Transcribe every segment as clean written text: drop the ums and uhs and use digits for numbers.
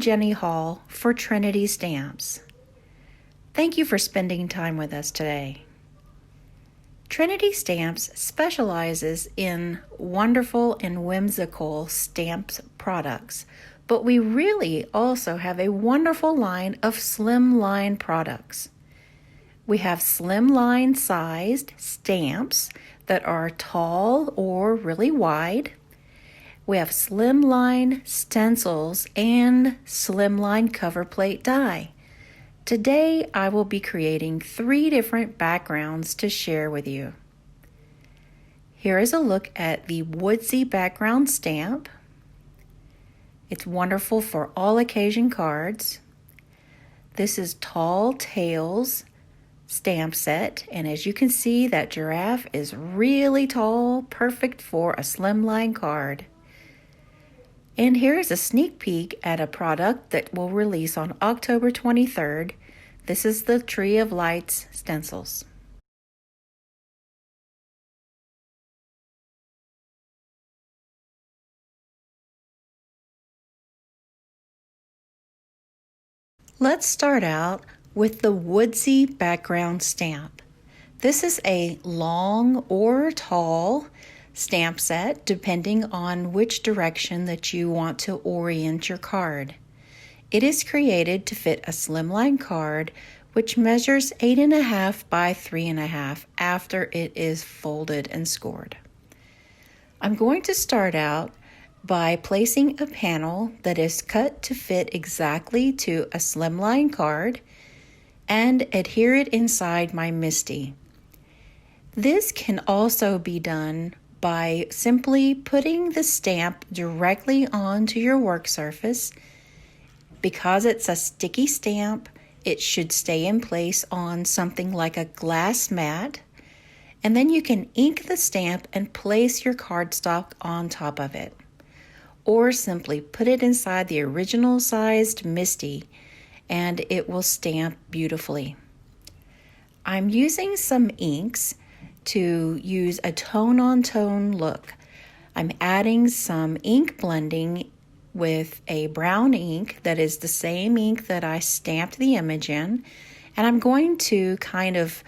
Jenny Hall for Trinity Stamps. Thank you for spending time with us today. Trinity Stamps specializes in wonderful and whimsical stamps products, but we really also have a wonderful line of Slimline products. We have Slimline sized stamps that are tall or really wide. We have Slimline stencils and Slimline cover plate die. Today I will be creating 3 different backgrounds to share with you. Here is a look at the woodsy background stamp. It's wonderful for all occasion cards. This is Tall Tales stamp set, and as you can see, that giraffe is really tall, perfect for a Slimline card. And here is a sneak peek at a product that will release on October 23rd. This is the Tree of Lights stencils. Let's start out with the woodsy background stamp. This is a long or tall stamp set depending on which direction that you want to orient your card. It is created to fit a Slimline card which measures 8.5 by 3.5 after it is folded and scored. I'm going to start out by placing a panel that is cut to fit exactly to a Slimline card and adhere it inside my MISTI. This can also be done by simply putting the stamp directly onto your work surface. Because it's a sticky stamp, it should stay in place on something like a glass mat, and then you can ink the stamp and place your cardstock on top of it, or simply put it inside the original sized MISTI and it will stamp beautifully. I'm using some inks to use a tone-on-tone look. I'm adding some ink blending with a brown ink that is the same ink that I stamped the image in, and I'm going to kind of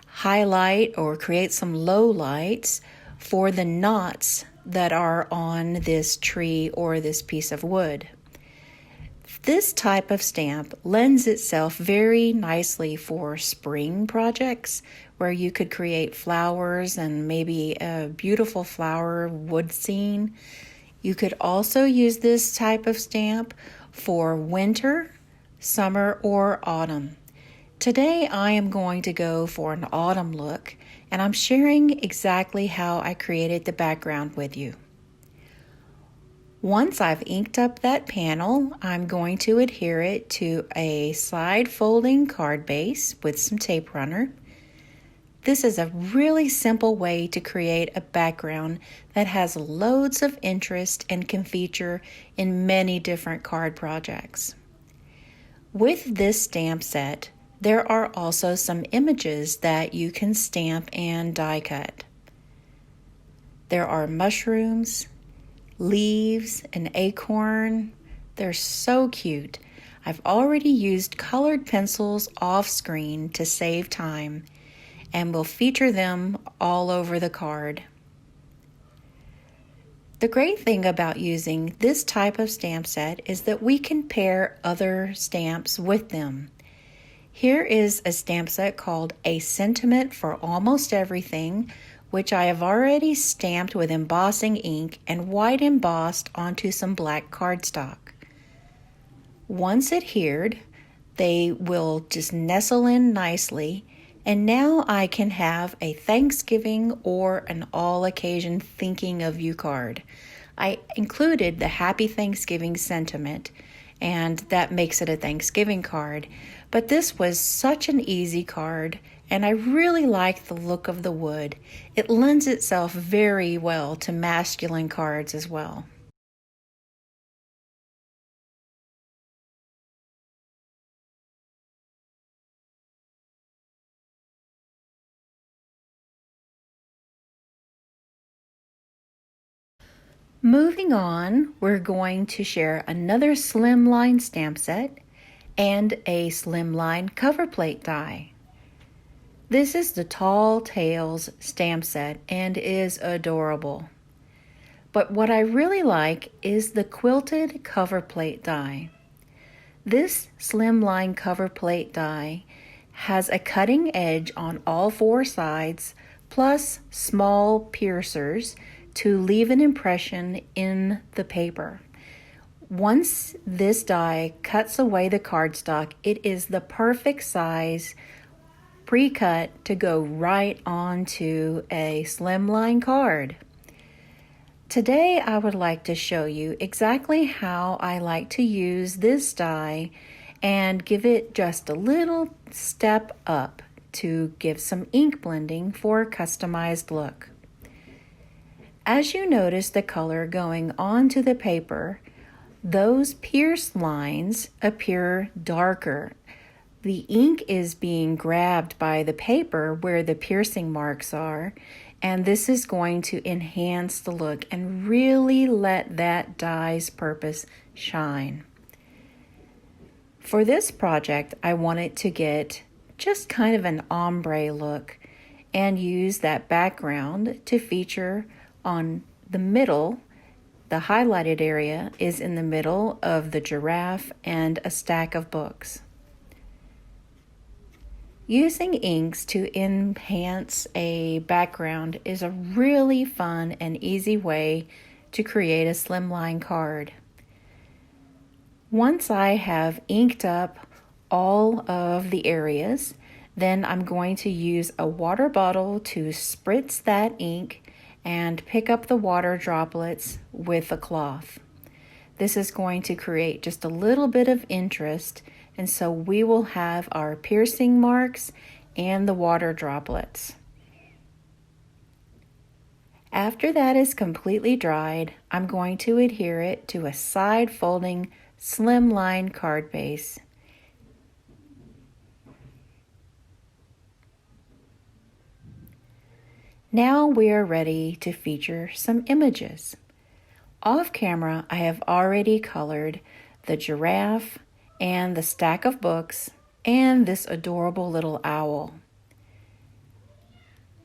highlight or create some low lights for the knots that are on this tree or this piece of wood. This type of stamp lends itself very nicely for spring projects where you could create flowers and maybe a beautiful flower wood scene. You could also use this type of stamp for winter, summer, or autumn. Today I am going to go for an autumn look, and I'm sharing exactly how I created the background with you. Once I've inked up that panel, I'm going to adhere it to a side folding card base with some tape runner. This is a really simple way to create a background that has loads of interest and can feature in many different card projects. With this stamp set, there are also some images that you can stamp and die cut. There are mushrooms, leaves, an acorn. They're so cute. I've already used colored pencils off screen to save time, and will feature them all over the card. The great thing about using this type of stamp set is that we can pair other stamps with them. Here is a stamp set called A Sentiment for Almost Everything, which I have already stamped with embossing ink and white embossed onto some black cardstock. Once adhered, they will just nestle in nicely, and now I can have a Thanksgiving or an all-occasion thinking of you card. I included the Happy Thanksgiving sentiment, and that makes it a Thanksgiving card, but this was such an easy card, and I really like the look of the wood. It lends itself very well to masculine cards as well. Moving on, we're going to share another Slimline stamp set and a Slimline cover plate die. This is the Tall Tales stamp set and is adorable. But what I really like is the quilted cover plate die. This Slimline cover plate die has a cutting edge on all four sides, plus small piercers to leave an impression in the paper. Once this die cuts away the cardstock, it is the perfect size pre-cut to go right onto a Slimline card. Today I would like to show you exactly how I like to use this die and give it just a little step up to give some ink blending for a customized look. As you notice the color going onto the paper, those pierced lines appear darker. The ink is being grabbed by the paper where the piercing marks are, and this is going to enhance the look and really let that die's purpose shine. For this project, I wanted to get just kind of an ombre look and use that background to feature on the middle. The highlighted area is in the middle of the giraffe and a stack of books. Using inks to enhance a background is a really fun and easy way to create a Slimline card. Once I have inked up all of the areas, then I'm going to use a water bottle to spritz that ink and pick up the water droplets with a cloth. This is going to create just a little bit of interest, and so we will have our piercing marks and the water droplets. After that is completely dried, I'm going to adhere it to a side folding Slimline card base. Now we are ready to feature some images. Off camera, I have already colored the giraffe and the stack of books and this adorable little owl.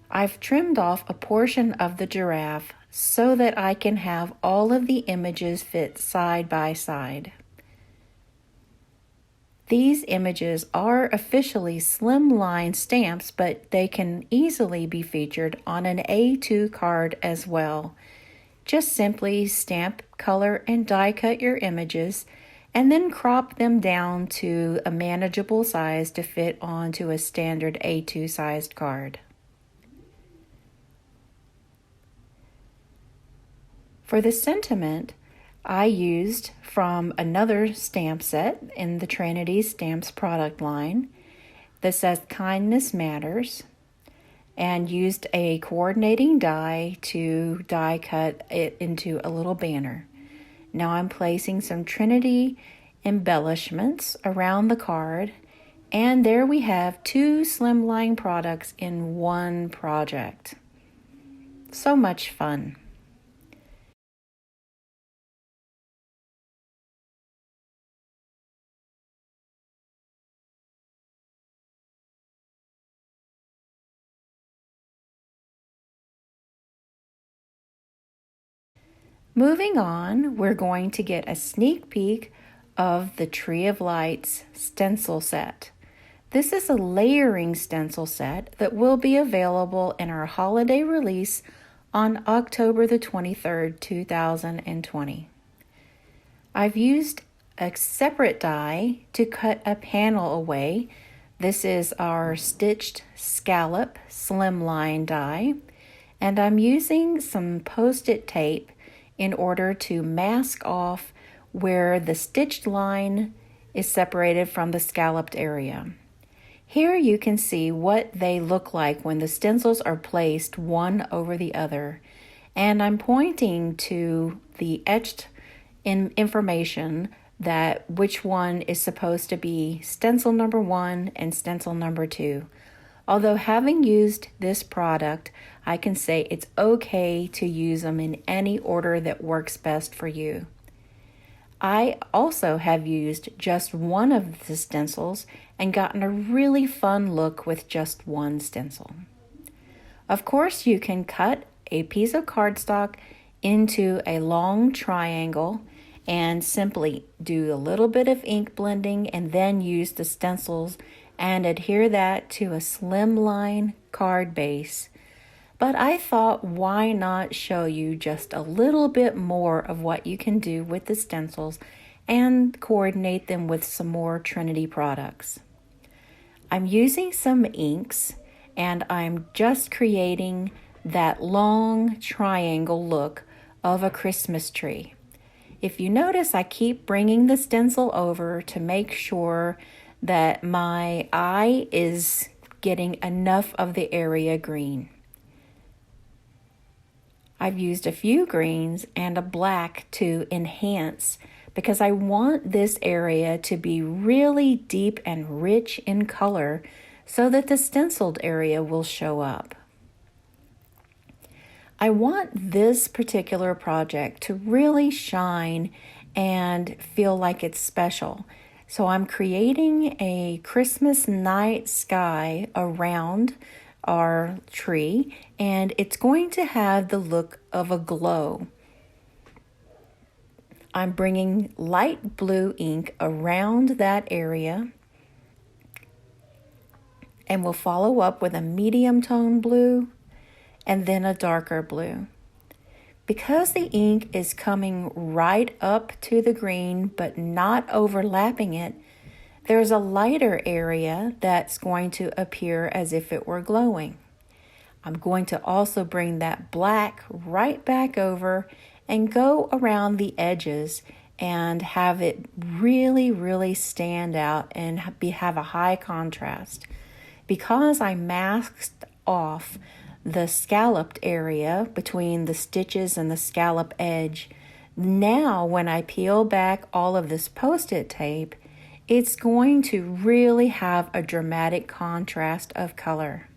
I've trimmed off a portion of the giraffe so that I can have all of the images fit side by side. These images are officially Slimline stamps, but they can easily be featured on an A2 card as well. Just simply stamp, color, and die cut your images, and then crop them down to a manageable size to fit onto a standard A2 sized card. For the sentiment, I used from another stamp set in the Trinity Stamps product line that says Kindness Matters, and used a coordinating die to die cut it into a little banner. Now I'm placing some Trinity embellishments around the card, and there we have two Slimline products in one project. So much fun. Moving on, we're going to get a sneak peek of the Tree of Lights stencil set. This is a layering stencil set that will be available in our holiday release on October the 23rd, 2020. I've used a separate die to cut a panel away. This is our stitched scallop Slimline die, and I'm using some post-it tape in order to mask off where the stitched line is separated from the scalloped area. Here you can see what they look like when the stencils are placed one over the other, and I'm pointing to the etched information that which one is supposed to be stencil number 1 and stencil number 2. Although having used this product, I can say it's okay to use them in any order that works best for you. I also have used just one of the stencils and gotten a really fun look with just one stencil. Of course, you can cut a piece of cardstock into a long triangle and simply do a little bit of ink blending and then use the stencils and adhere that to a slimline card base. But I thought, why not show you just a little bit more of what you can do with the stencils and coordinate them with some more Trinity products. I'm using some inks and I'm just creating that long triangle look of a Christmas tree. If you notice, I keep bringing the stencil over to make sure that my eye is getting enough of the area green. I've used a few greens and a black to enhance because I want this area to be really deep and rich in color so that the stenciled area will show up. I want this particular project to really shine and feel like it's special. So I'm creating a Christmas night sky around our tree, and it's going to have the look of a glow. I'm bringing light blue ink around that area, and we'll follow up with a medium tone blue and then a darker blue. Because the ink is coming right up to the green but not overlapping it, there's a lighter area that's going to appear as if it were glowing. I'm going to also bring that black right back over and go around the edges and have it really, really stand out and have a high contrast. Because I masked off the scalloped area between the stitches and the scallop edge, now when I peel back all of this Post-it tape, it's going to really have a dramatic contrast of color.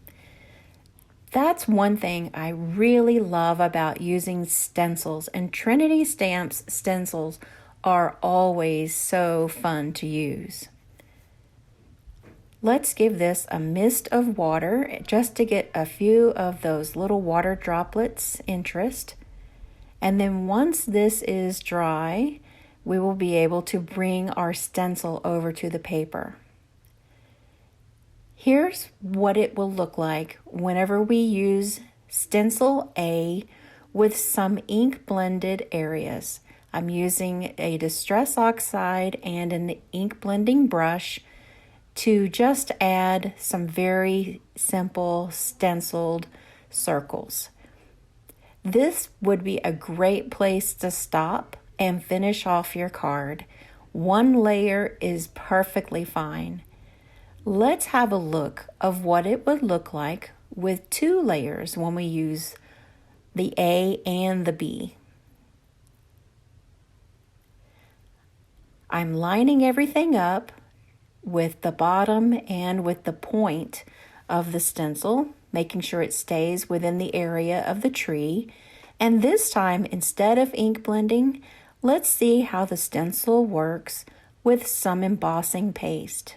That's one thing I really love about using stencils, and Trinity Stamps stencils are always so fun to use. Let's give this a mist of water just to get a few of those little water droplets interest. And then once this is dry, we will be able to bring our stencil over to the paper. Here's what it will look like whenever we use stencil A with some ink blended areas. I'm using a Distress Oxide and an ink blending brush to just add some very simple stenciled circles. This would be a great place to stop and finish off your card. One layer is perfectly fine. Let's have a look of what it would look like with 2 layers when we use the A and the B. I'm lining everything up with the bottom and with the point of the stencil, making sure it stays within the area of the tree. And this time, instead of ink blending, let's see how the stencil works with some embossing paste.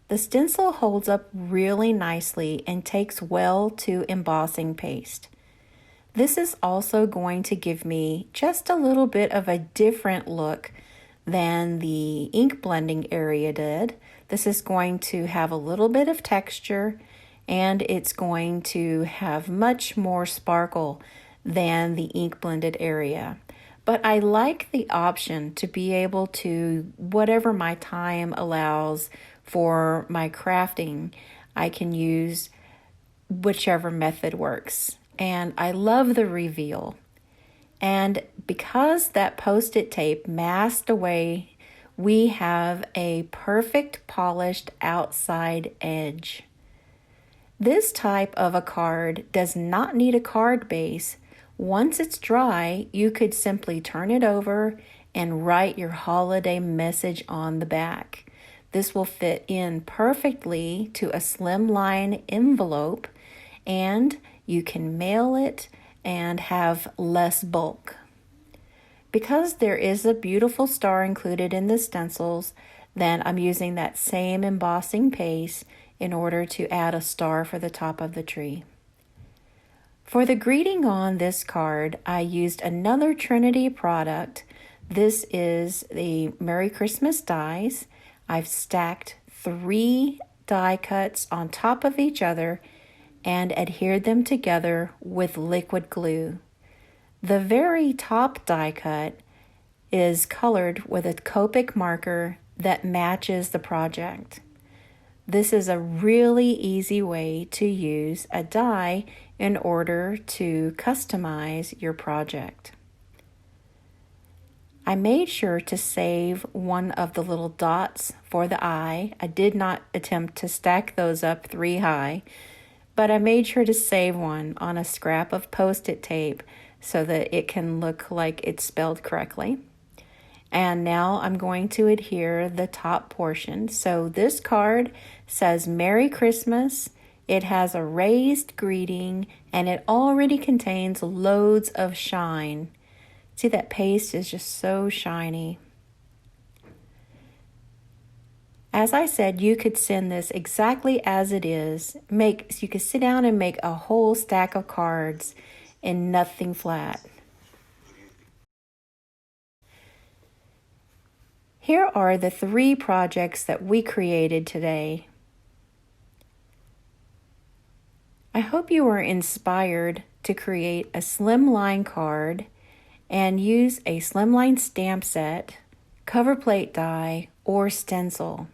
The stencil holds up really nicely and takes well to embossing paste. This is also going to give me just a little bit of a different look than the ink blending area did. This is going to have a little bit of texture, and it's going to have much more sparkle than the ink blended area. But I like the option to be able to, whatever my time allows for my crafting, I can use whichever method works. And I love the reveal. And because that Post-it tape masked away, we have a perfect polished outside edge. This type of a card does not need a card base. Once it's dry, you could simply turn it over and write your holiday message on the back. This will fit in perfectly to a slimline envelope, and you can mail it and have less bulk. Because there is a beautiful star included in the stencils, then I'm using that same embossing paste in order to add a star for the top of the tree. For the greeting on this card, I used another Trinity product. This is the Merry Christmas dies. I've stacked 3 die cuts on top of each other and adhered them together with liquid glue. The very top die cut is colored with a Copic marker that matches the project. This is a really easy way to use a die in order to customize your project. I made sure to save one of the little dots for the eye. I did not attempt to stack those up 3 high, but I made sure to save one on a scrap of Post-it tape so that it can look like it's spelled correctly. And now I'm going to adhere the top portion. So this card says Merry Christmas. It has a raised greeting, and it already contains loads of shine. See, that paste is just so shiny. As I said, you could send this exactly as it is. So you could sit down and make a whole stack of cards in nothing flat. Here are the 3 projects that we created today. I hope you were inspired to create a slimline card and use a slimline stamp set, cover plate die, or stencil.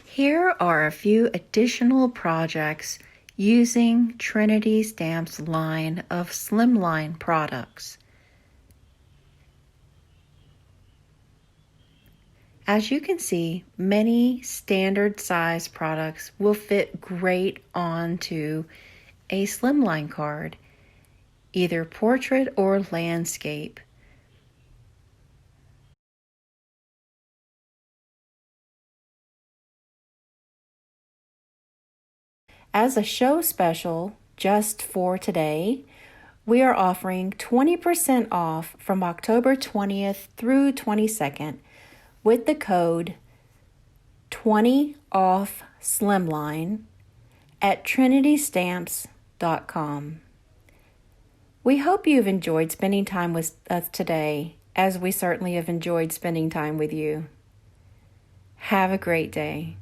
Here are a few additional projects using Trinity Stamps' line of slimline products. As you can see, many standard size products will fit great onto a slimline card, either portrait or landscape. As a show special, just for today, we are offering 20% off from October 20th through 22nd with the code 20OFF-SLIMLINE at trinitystamps.com. We hope you've enjoyed spending time with us today, as we certainly have enjoyed spending time with you. Have a great day.